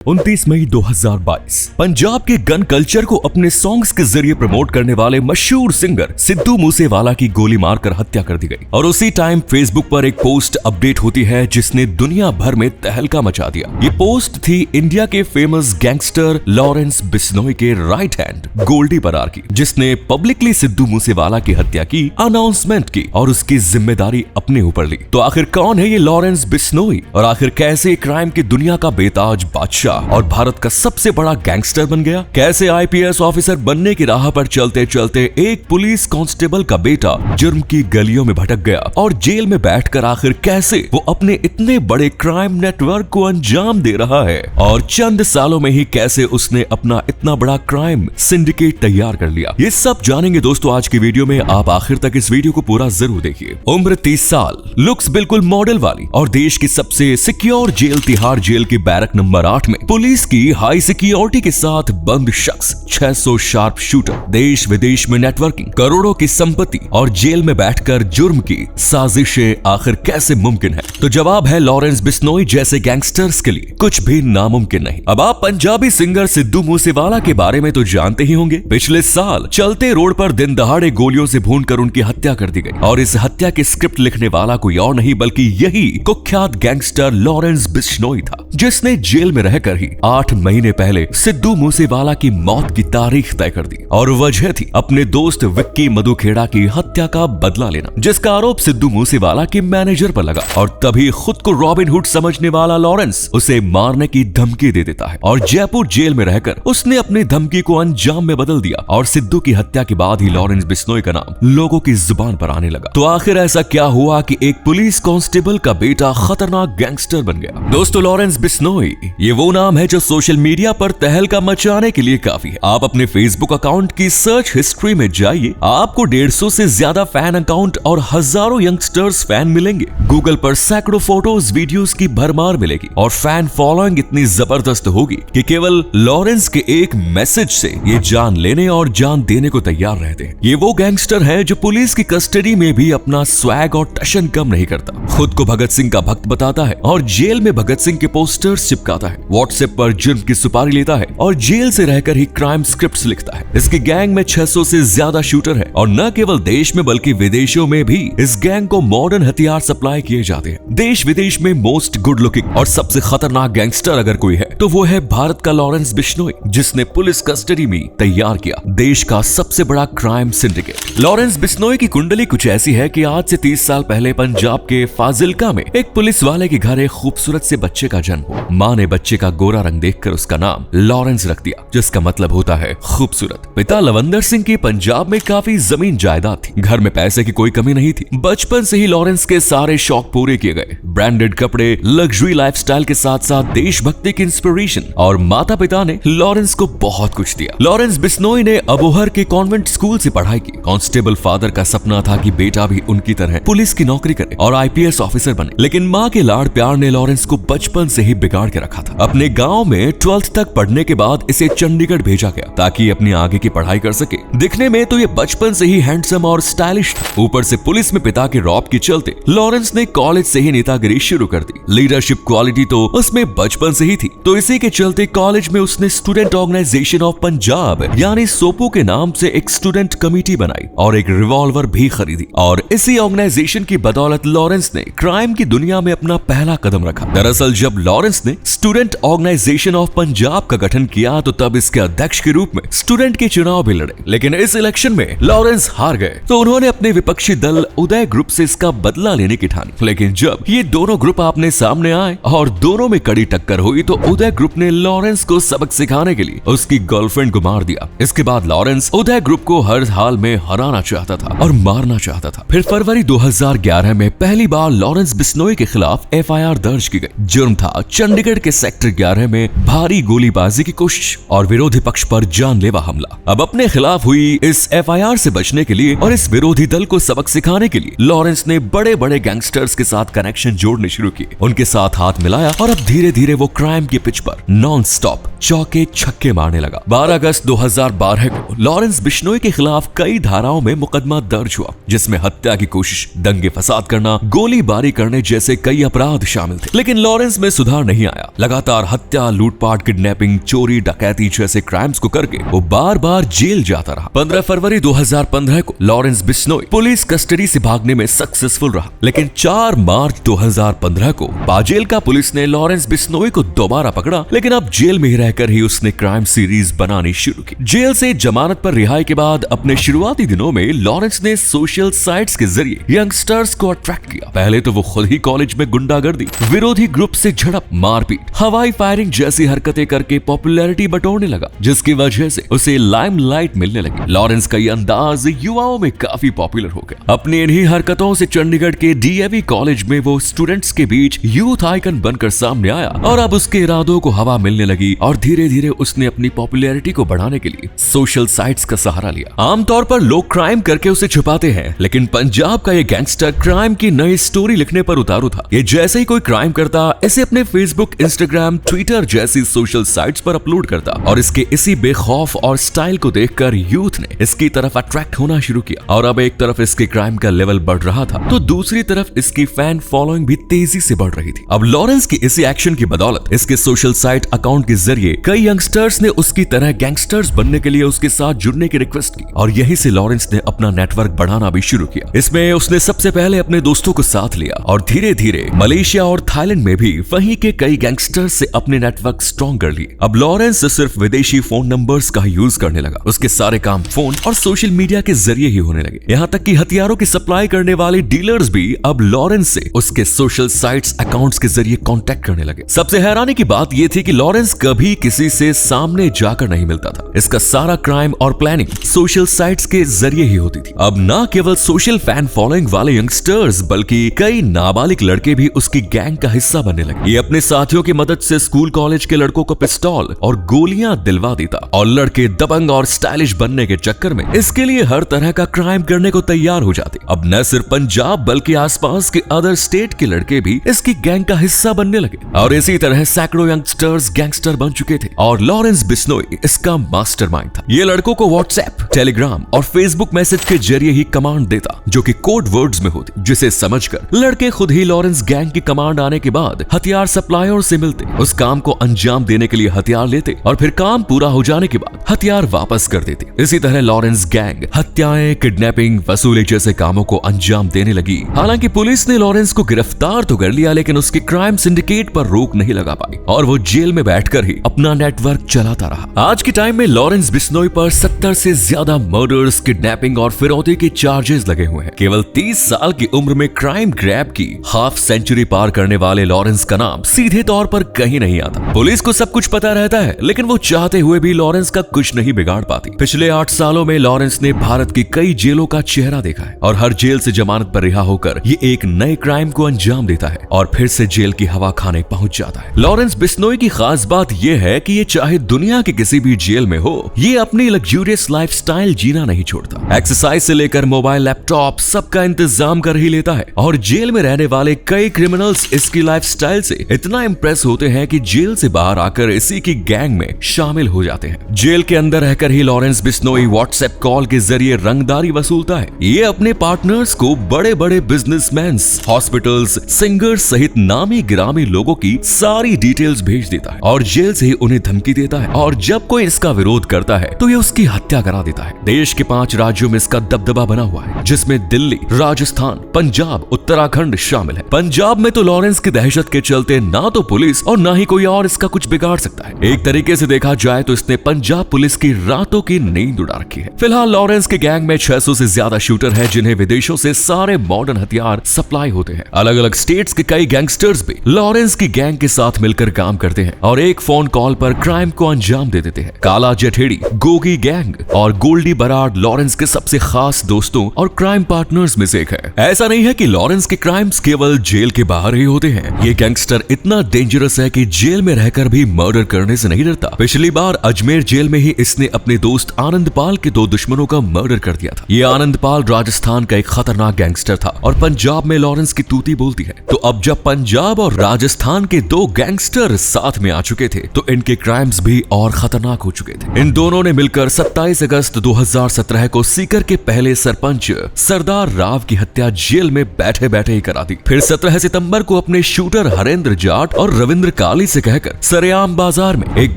29 मई 2022 पंजाब के gun culture को अपने सॉन्ग्स के जरिए प्रमोट करने वाले मशहूर सिंगर सिद्धू मूसेवाला की गोली मारकर हत्या कर दी गई। और उसी टाइम फेसबुक पर एक पोस्ट अपडेट होती है जिसने दुनिया भर में तहलका मचा दिया। ये पोस्ट थी इंडिया के फेमस गैंगस्टर लॉरेंस बिश्नोई के राइट हैंड गोल्डी बरार की, जिसने पब्लिकली सिद्धू मूसेवाला की हत्या की अनाउंसमेंट की और उसकी जिम्मेदारी अपने ऊपर ली। तो आखिर कौन है ये लॉरेंस बिश्नोई और आखिर कैसे क्राइम की दुनिया का बेताज बादशाह और भारत का सबसे बड़ा गैंगस्टर बन गया? कैसे आईपीएस ऑफिसर बनने की राह पर चलते चलते एक पुलिस कांस्टेबल का बेटा जुर्म की गलियों में भटक गया और जेल में बैठकर आखिर कैसे वो अपने इतने बड़े क्राइम नेटवर्क को अंजाम दे रहा है और चंद सालों में ही कैसे उसने अपना इतना बड़ा क्राइम सिंडिकेट तैयार कर लिया। ये सब जानेंगे दोस्तों आज की वीडियो में। आप आखिर तक इस वीडियो को पूरा जरूर देखिए। उम्र 30 साल, लुक्स बिल्कुल मॉडल वाली और देश की सबसे सिक्योर जेल तिहाड़ जेल के बैरक नंबर 8 में पुलिस की हाई सिक्योरिटी के साथ बंद शख्स, 600 शार्प शूटर, देश विदेश में नेटवर्किंग, करोड़ों की संपत्ति और जेल में बैठकर जुर्म की साजिशें आखिर कैसे मुमकिन है? तो जवाब है लॉरेंस बिश्नोई जैसे गैंगस्टर्स के लिए कुछ भी नामुमकिन नहीं। अब आप पंजाबी सिंगर सिद्धू मूसेवाला के बारे में तो जानते ही होंगे। पिछले साल चलते रोड पर दिन दहाड़े गोलियों से भूनकर उनकी हत्या कर दी गई और इस हत्या की स्क्रिप्ट लिखने वाला कोई और नहीं बल्कि यही कुख्यात गैंगस्टर लॉरेंस बिश्नोई था, जिसने जेल में रहकर ही 8 महीने पहले सिद्धू मूसेवाला की मौत की तारीख तय कर दी। और वजह थी अपने दोस्त विक्की मधुखेड़ा की हत्या का बदला लेना, जिसका आरोप सिद्धू मूसेवाला के मैनेजर पर लगा। और तभी खुद को रॉबिन हुड समझने वाला लॉरेंस उसे मारने की धमकी दे देता है और जयपुर जेल में रहकर उसने अपनी धमकी को अंजाम में बदल दिया और सिद्धू की हत्या के बाद ही लॉरेंस बिश्नोई का नाम लोगों की जुबान पर आने लगा। तो आखिर ऐसा क्या हुआ कि एक पुलिस कांस्टेबल का बेटा खतरनाक गैंगस्टर बन गया? दोस्तों, लॉरेंस बिश्नोई ये वो नाम है जो सोशल मीडिया पर तहलका मचाने के लिए काफी है। आप अपने फेसबुक अकाउंट की सर्च हिस्ट्री में जाइए, आपको 150 से ज्यादा फैन अकाउंट और हजारों यंगस्टर्स फैन मिलेंगे। गूगल पर सैकड़ों फोटोज वीडियोस की भरमार मिलेगी और फैन फॉलोइंग इतनी जबरदस्त होगी कि केवल लॉरेंस के एक मैसेज से ये जान लेने और जान देने को तैयार रहते हैं। ये वो गैंगस्टर है जो पुलिस की कस्टडी में भी अपना स्वैग और टशन कम नहीं करता, खुद को भगत सिंह का भक्त बताता है और जेल में भगत सिंह के पोस्टर्स चिपकाता है, व्हाट्सएप पर जुर्म की सुपारी लेता है और जेल से रहकर ही क्राइम स्क्रिप्ट्स लिखता है। इसकी गैंग में 600 से ज्यादा शूटर है और न केवल देश में बल्कि विदेशों में भी इस गैंग को मॉडर्न हथियार सप्लाई किए जाते हैं। देश विदेश में मोस्ट गुड लुकिंग और सबसे खतरनाक गैंगस्टर अगर कोई है तो वो है भारत का लॉरेंस बिश्नोई, जिसने पुलिस कस्टडी में तैयार किया देश का सबसे बड़ा क्राइम सिंडिकेट। लॉरेंस बिश्नोई की कुंडली कुछ ऐसी है कि आज से 30 साल पहले पंजाब के फाजिल्का में एक पुलिस वाले के घर एक खूबसूरत से बच्चे का जन्म हुआ। माँ ने बच्चे का गोरा रंग देखकर उसका नाम लॉरेंस रख दिया, जिसका मतलब होता है खूबसूरत। पिता लवंदर सिंह की पंजाब में काफी जमीन जायदाद थी, घर में पैसे की कोई कमी नहीं थी। बचपन से ही लॉरेंस के सारे शौक पूरे किए गए, ब्रांडेड कपड़े, लग्जरी लाइफस्टाइल के साथ साथ देशभक्ति की इंस्पिरेशन, और माता पिता ने लॉरेंस को बहुत कुछ दिया। लॉरेंस बिश्नोई ने अबोहर के कॉन्वेंट स्कूल से पढ़ाई की। कांस्टेबल फादर का सपना था कि बेटा भी उनकी तरह पुलिस की नौकरी करे और आईपीएस ऑफिसर बने, लेकिन माँ के लाड़ प्यार ने लॉरेंस को बचपन से ही बिगाड़ के रखा था। अपने गांव में 12th तक पढ़ने के बाद इसे चंडीगढ़ भेजा गया ताकि अपनी आगे की पढ़ाई कर सके। दिखने में तो ये बचपन से ही हैंडसम और स्टाइलिश था, ऊपर से पुलिस में पिता के रौब के चलते लॉरेंस ने कॉलेज से ही नेतागिरी शुरू कर दी। लीडरशिप क्वालिटी तो उसमें बचपन से ही थी, तो इसी के चलते कॉलेज में उसने स्टूडेंट ऑर्गेनाइजेशन ऑफ पंजाब यानी सोपू के नाम से एक स्टूडेंट कमेटी बनाई और एक रिवॉल्वर भी खरीदी। और इसी ऑर्गेनाइजेशन की बदौलत लॉरेंस ने क्राइम की दुनिया में अपना पहला कदम रखा। दरअसल जब लॉरेंस ने स्टूडेंट ऑर्गेनाइजेशन ऑफ पंजाब का गठन किया तो तब इसके अध्यक्ष के रूप में स्टूडेंट के चुनाव भी लड़े, लेकिन इस इलेक्शन में लॉरेंस हार गए। तो उन्होंने अपने विपक्षी दल उदय ग्रुप से इसका बदला लेने की ठानी। लेकिन जब ये दोनों ग्रुप आपने सामने आए और दोनों में कड़ी टक्कर हुई तो उदय ग्रुप ने लॉरेंस को सबक सिखाने के लिए उसकी गर्लफ्रेंड को मार दिया। इसके बाद लॉरेंस उदय ग्रुप को हर हाल में हराना चाहता था और मारना चाहता था। फिर फरवरी 2011 में पहली बार लॉरेंस बिश्नोई के खिलाफ एफआईआर दर्ज की गई। जुर्म था चंडीगढ़ के सेक्टर 11 में भारी गोलीबाजी की कोशिश और विरोधी पक्ष पर जानलेवा हमला। अब अपने खिलाफ हुई इस एफआईआर से बचने के लिए और इस विरोधी दल को सबक सिखाने के लिए लॉरेंस ने बड़े बड़े गैंगस्टर्स के साथ कनेक्शन जोड़ने शुरू किए, उनके साथ हाथ मिलाया और अब धीरे धीरे वो क्राइम की पिच पर नॉन स्टॉप चौके छक्के मारने लगा। 12 अगस्त 2012 को लॉरेंस बिश्नोई के खिलाफ कई धाराओं में मुकदमा दर्ज हुआ, जिसमें हत्या की कोशिश, दंगे फसाद करना, गोलीबारी करने जैसे कई अपराध शामिल थे। लेकिन लॉरेंस में सुधार नहीं आया। लगातार हत्या, लूटपाट, किडनैपिंग, चोरी, डकैती जैसे क्राइम्स को करके वो बार बार जेल जाता रहा। 15 फरवरी 2015 को लॉरेंस बिश्नोई पुलिस कस्टडी से भागने में सक्सेसफुल रहा, लेकिन 4 मार्च 2015 को पाजेल का पुलिस ने लॉरेंस बिश्नोई को दोबारा पकड़ा, लेकिन अब जेल में ही रहकर ही उसने क्राइम सीरीज बनानी शुरू की। जेल से जमानत पर रिहाई के बाद अपने शुरुआती दिनों में लॉरेंस ने सोशल साइट्स के जरिए यंगस्टर्स को अट्रैक्ट किया। पहले तो वो खुद ही कॉलेज में गुंडागर्दी, विरोधी ग्रुप से झड़प, मारपीट, हवाई फायरिंग जैसी हरकतें करके पॉपुलैरिटी बटोरने लगा, जिसकी वजह से उसे लाइमलाइट मिलने लगी। लॉरेंस का ये अंदाज युवाओं में काफी पॉपुलर हो गया। अपनी इन्हीं हरकतों से चंडीगढ़ के डीएवी कॉलेज में वो स्टूडेंट्स के बीच यूथ आइकन बनकर सामने आया और अब उसके इरादों को हवा मिलने लगी और धीरे धीरे उसने अपनी पॉपुलैरिटी को बढ़ाने के लिए सोशल साइट्स का सहारा लिया। आमतौर पर लोग क्राइम करके उसे छुपाते हैं, लेकिन पंजाब का ये गैंगस्टर क्राइम की नई स्टोरी लिखने पर उतारू था। ये जैसे ही कोई क्राइम करता, इसे अपने फेसबुक, इंस्टाग्राम, ट्विटर जैसी सोशल साइट्स पर अपलोड करता और इसके इसी बेखौफ और स्टाइल को देखकर यूथ ने इसकी तरफ अट्रैक्ट होना शुरू किया। और अब एक तरफ इसके क्राइम का लेवल बढ़ रहा था, तो दूसरी तरफ इसकी फैन फॉलोइंग भी तेजी से बढ़ रही थी। अब लॉरेंस की इसी एक्शन की बदौलत इसके सोशल साइट अकाउंट के जरिए कई यंगस्टर्स ने उसकी तरह गैंगस्टर्स बनने के लिए उसके साथ जुड़ने की रिक्वेस्ट की और यहीं से लॉरेंस ने अपना नेटवर्क बढ़ाना भी शुरू किया। इसमें उसने सबसे पहले अपने दोस्तों को साथ लिया और धीरे धीरे मलेशिया और थाईलैंड में भी वहीं के कई गैंगस्टर्स से अपने नेटवर्क स्ट्रॉन्ग कर लिए। अब लॉरेंस सिर्फ विदेशी फोन नंबर्स का यूज करने लगा। उसके सारे काम फोन और सोशल मीडिया के जरिए ही होने लगे। यहाँ तक कि हथियारों की सप्लाई करने वाले डीलर्स भी अब लॉरेंस से उसके सोशल साइट्स अकाउंट्स के जरिए कांटेक्ट करने लगे। सबसे हैरानी की बात यह थी कि लॉरेंस कभी किसी से सामने जाकर नहीं मिलता था। इसका सारा क्राइम और प्लानिंग सोशल साइट्स के जरिए ही होती थी। अब न केवल सोशल फैन फॉलोइंग वाले यंगस्टर्स बल्कि कई नाबालिग लड़के भी उसकी गैंग का हिस्सा बनने लगे। ये अपने साथियों की मदद से स्कूल कॉलेज के लड़कों को पिस्तौल और गोलियां दिलवा देता और लड़के दबंग और स्टाइलिश बनने के चक्कर में इसके लिए हर तरह का क्राइम करने को तैयार हो जाते। अब न सिर्फ पंजाब बल्कि आसपास के अदर स्टेट के लड़के भी इसकी गैंग का हिस्सा बनने लगे और इसी तरह सैकड़ों यंगस्टर्स गैंगस्टर बन चुके थे और लॉरेंस बिश्नोई इसका मास्टरमाइंड था। ये लड़कों को व्हाट्सएप, टेलीग्राम और फेसबुक मैसेज के जरिए ही कमांड देता, जो कि कोड वर्ड्स में होती, जिसे समझकर लड़के खुद ही लॉरेंस गैंग की कमांड आने के बाद हथियार सप्लायर से मिलते, उस काम को अंजाम देने के लिए हथियार लेते और फिर काम पूरा हो जाने के बाद हथियार वापस कर देते। इसी तरह लॉरेंस गैंग हत्याएं, किडनैपिंग, वसूली जैसे कामों को अंजाम देने लगी। हालांकि पुलिस ने लॉरेंस को गिरफ्तार तो कर लिया, लेकिन उसके क्राइम सिंडिकेट पर रोक नहीं लगा पाई और वो जेल में बैठकर ही अपना नेटवर्क चलाता रहा। आज के टाइम में लॉरेंस बिश्नोई पर 70 से ज्यादा मर्डर्स, किडनैपिंग और फिरौती के चार्जेस लगे हुए हैं। केवल 30 साल की उम्र में क्राइम ग्रैब की हाफ सेंचुरी पार करने वाले लॉरेंस का नाम सीधे तौर पर कहीं नहीं आता। पुलिस को सब कुछ पता रहता है, लेकिन वो चाहते हुए भी लॉरेंस का कुछ नहीं बिगाड़ पाती। पिछले 8 सालों में लॉरेंस ने भारत की कई जेलों का चेहरा देखा है और हर जेल से जमानत पर रिहा होकर ये एक नए क्राइम को अंजाम देता है और फिर से जेल की हवा खाने पहुंच जाता है। लॉरेंस बिश्नोई की खास बात यह है कि ये चाहे दुनिया के किसी भी जेल में हो, ये अपनी लग्जूरियस लाइफस्टाइल जीना नहीं छोड़ता। एक्सरसाइज से लेकर मोबाइल, लैपटॉप सबका इंतजाम कर ही लेता है और जेल में रहने वाले कई क्रिमिनल्स इसकी लाइफस्टाइल से इतना इंप्रेस होते हैं कि जेल से बाहर आकर इसी की गैंग में शामिल हो जाते हैं। जेल के अंदर रहकर ही लॉरेंस बिश्नोई व्हाट्सएप कॉल के जरिए रंगदारी वसूलता है। ये अपने पार्टनर्स को बड़े बड़े बिजनेसमैन, हॉस्पिटल्स, सिंगर्स सहित नामी गिरामी लोगों की सारी डिटेल्स भेज देता है और जेल से ही उन्हें धमकी देता है और जब कोई इसका विरोध करता है तो ये उसकी हत्या करा देता है। देश के 5 राज्यों में इसका दबदबा बना हुआ है, जिसमें दिल्ली, राजस्थान, पंजाब, उत्तराखंड शामिल है। पंजाब में तो लॉरेंस की दहशत के चलते ना तो पुलिस और ना ही कोई और इसका कुछ बिगाड़ सकता है। एक तरीके से देखा जाए तो इसने पंजाब पुलिस की रातों की नींद उड़ा रखी है। फिलहाल लॉरेंस के गैंग में 600 से ज्यादा शूटर है, जिन्हें विदेशों से सारे मॉडर्न हथियार सप्लाई होते हैं। अलग अलग स्टेट्स के कई गैंगस्टर्स भी लॉरेंस की गैंग के साथ मिलकर काम करते हैं और एक फोन कॉल पर क्राइम को अंजाम दे देते हैं। काला जठेड़ी, गोगी गैंग और गोल्डी बराड लॉरेंस के सबसे खास दोस्तों और क्राइम पार्टनर्स में से एक है। ऐसा नहीं है कि लॉरेंस के क्राइम्स केवल जेल के बाहर ही होते हैं। ये गैंगस्टर इतना डेंजरस है कि जेल में रहकर भी मर्डर करने से नहीं डरता। पिछली बार अजमेर जेल में ही इसने अपने दोस्त आनंदपाल के 2 दुश्मनों का मर्डर कर दिया था। ये आनंदपाल राजस्थान का एक खतरनाक गैंगस्टर था और पंजाब में लॉरेंस की तूती बोलती है। तो अब जब पंजाब और राजस्थान के 2 गैंगस्टर साथ में आ चुके थे तो इनके क्राइम्स भी और खतरनाक हो चुके थे। इन दोनों ने मिलकर 27 अगस्त 2017 को सीकर के पहले सरपंच सरदार राव की हत्या जेल में बैठे बैठे ही करा दी। फिर 17 सितंबर को अपने शूटर हरेंद्र जाट और रविंद्र काले गाली से कहकर सरेआम बाजार में एक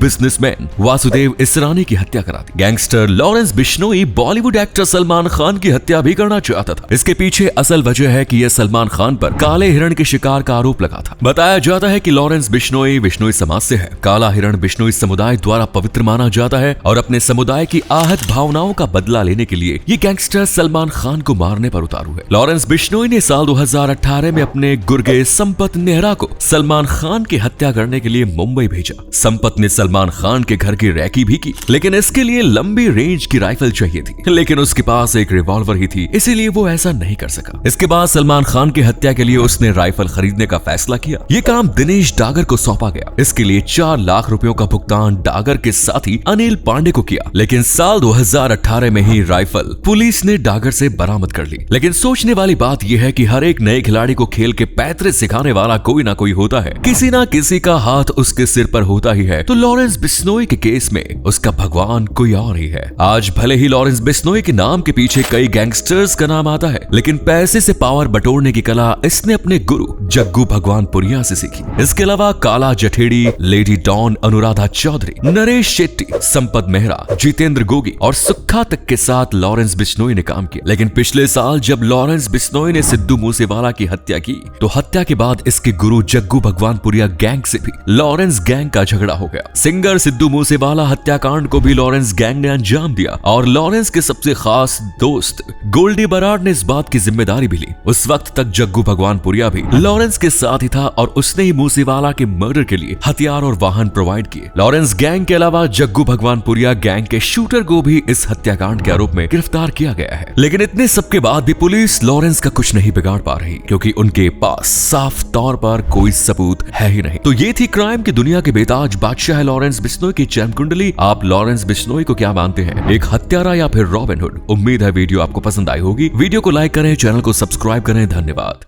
बिजनेसमैन वासुदेव इसरानी की हत्या करा दी। Gangster Lawrence Bishnoi Bollywood actor Salman Khan की हत्या भी करना चाहता था। इसके पीछे असल वजह है कि यह सलमान खान पर काले हिरण के शिकार का आरोप लगा था। बताया जाता है कि लॉरेंस बिश्नोई समाज से है। काला हिरण बिश्नोई समुदाय द्वारा पवित्र माना जाता है और अपने समुदाय की आहत भावनाओं का बदला लेने के लिए ये गैंगस्टर सलमान खान को मारने पर उतारू है। लॉरेंस बिश्नोई ने साल 2018 में अपने गुर्गे संपत नेहरा को सलमान खान की हत्या करने के लिए मुंबई भेजा। संपत ने सलमान खान के घर की रैकी भी की, लेकिन इसके लिए लंबी रेंज की राइफल चाहिए थी, लेकिन उसके पास एक रिवॉल्वर ही थी, इसीलिए वो ऐसा नहीं कर सका। इसके बाद सलमान खान की हत्या के लिए उसने राइफल खरीदने का फैसला किया। ये काम दिनेश डागर को सौंपा गया। इसके लिए 4 लाख रुपयों का भुगतान डागर के साथी अनिल पांडे को किया, लेकिन साल 2018 में ही राइफल पुलिस ने डागर से बरामद कर ली। लेकिन सोचने वाली बात यह है कि हर एक नए खिलाड़ी को खेल के पैतरे सिखाने वाला कोई ना कोई होता है, किसी ना किसी का हाथ उसके सिर पर होता ही है। तो लॉरेंस बिश्नोई के केस में उसका भगवान कोई और ही है। आज भले ही लॉरेंस बिश्नोई के नाम के पीछे कई गैंगस्टर्स का नाम आता है, लेकिन पैसे से पावर बटोरने की कला इसने अपने गुरु जग्गू भगवानपुरिया से सीखी। इसके अलावा काला जठेड़ी, लेडी डॉन अनुराधा चौधरी, नरेश शेट्टी, संपत मेहरा, जितेंद्र गोगी और सुक्खा तक के साथ लॉरेंस बिश्नोई ने काम किया। लेकिन पिछले साल जब लॉरेंस बिश्नोई ने सिद्धू मूसेवाला की हत्या की, तो हत्या के बाद इसके गुरु जग्गू भगवानपुरिया गैंग से भी लॉरेंस गैंग का झगड़ा हो गया। सिंगर सिद्धू मूसेवाला हत्याकांड को भी लॉरेंस गैंग ने अंजाम दिया और लॉरेंस के सबसे खास दोस्त गोल्डी बराड़ ने इस बात की जिम्मेदारी भी ली। उस वक्त तक जग्गू भगवानपुरिया भी लॉरेंस के साथ ही था और उसने ही मूसेवाला के मर्डर के लिए हथियार और वाहन प्रोवाइड किए। लॉरेंस गैंग के अलावा जग्गू भगवानपुरिया गैंग के शूटर को भी इस हत्याकांड के आरोप में गिरफ्तार किया गया है। लेकिन इतने सबके बाद भी पुलिस लॉरेंस का कुछ नहीं बिगाड़ पा रही, क्योंकि उनके पास साफ तौर पर कोई सबूत है ही नहीं। तो ये थी क्राइम की दुनिया के बेताज बादशाह लॉरेंस बिश्नोई की जन्म कुंडली। आप लॉरेंस बिश्नोई को क्या मानते हैं, एक हत्यारा या फिर रॉबिन हुड? उम्मीद है वीडियो आपको पसंद आई होगी। वीडियो को लाइक करें, चैनल को सब्सक्राइब करें। धन्यवाद।